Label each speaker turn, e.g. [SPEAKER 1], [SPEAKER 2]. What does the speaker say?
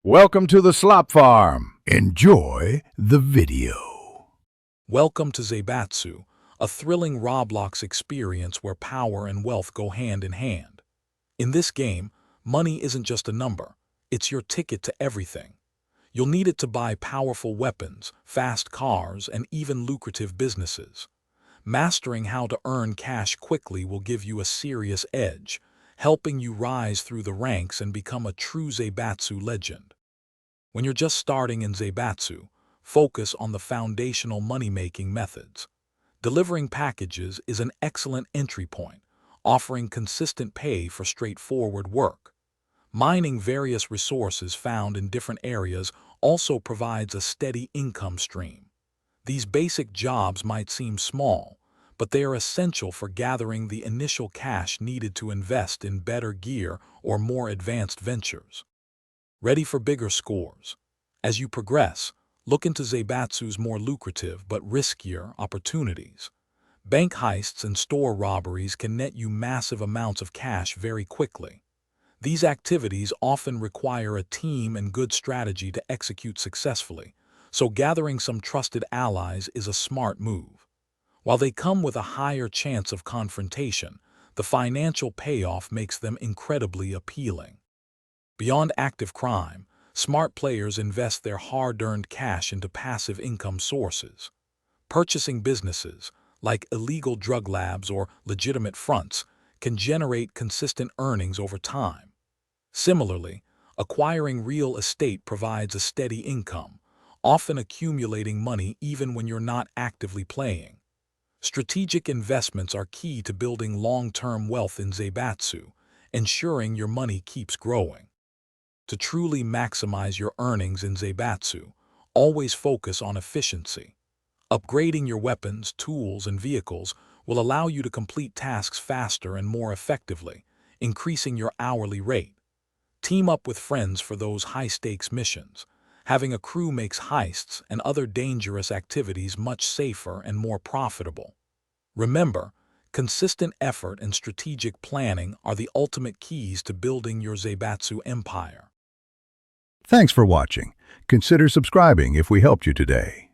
[SPEAKER 1] Welcome to the slop farm. Enjoy the video.
[SPEAKER 2] Welcome to Zaibatsu, a thrilling Roblox experience where power and wealth go hand in hand. In this game, money isn't just a number, it's your ticket to everything. You'll need it to buy powerful weapons, fast cars, and even lucrative businesses. Mastering how to earn cash quickly will give you a serious edge, helping you rise through the ranks and become a true Zaibatsu legend. When you're just starting in Zaibatsu, focus on the foundational money-making methods. Delivering packages is an excellent entry point, offering consistent pay for straightforward work. Mining various resources found in different areas also provides a steady income stream. These basic jobs might seem small, but they are essential for gathering the initial cash needed to invest in better gear or more advanced ventures. Ready for bigger scores. As you progress, look into Zaibatsu's more lucrative but riskier opportunities. Bank heists and store robberies can net you massive amounts of cash very quickly. These activities often require a team and good strategy to execute successfully, so gathering some trusted allies is a smart move. While they come with a higher chance of confrontation, the financial payoff makes them incredibly appealing. Beyond active crime, smart players invest their hard-earned cash into passive income sources. Purchasing businesses, like illegal drug labs or legitimate fronts, can generate consistent earnings over time. Similarly, acquiring real estate provides a steady income, often accumulating money even when you're not actively playing. Strategic investments are key to building long-term wealth in Zaibatsu, ensuring your money keeps growing. To truly maximize your earnings in Zaibatsu, always focus on efficiency. Upgrading your weapons, tools, and vehicles will allow you to complete tasks faster and more effectively, increasing your hourly rate. Team up with friends for those high-stakes missions. Having a crew makes heists and other dangerous activities much safer and more profitable. Remember, consistent effort and strategic planning are the ultimate keys to building your Zaibatsu empire.
[SPEAKER 1] Thanks for watching. Consider subscribing if we helped you today.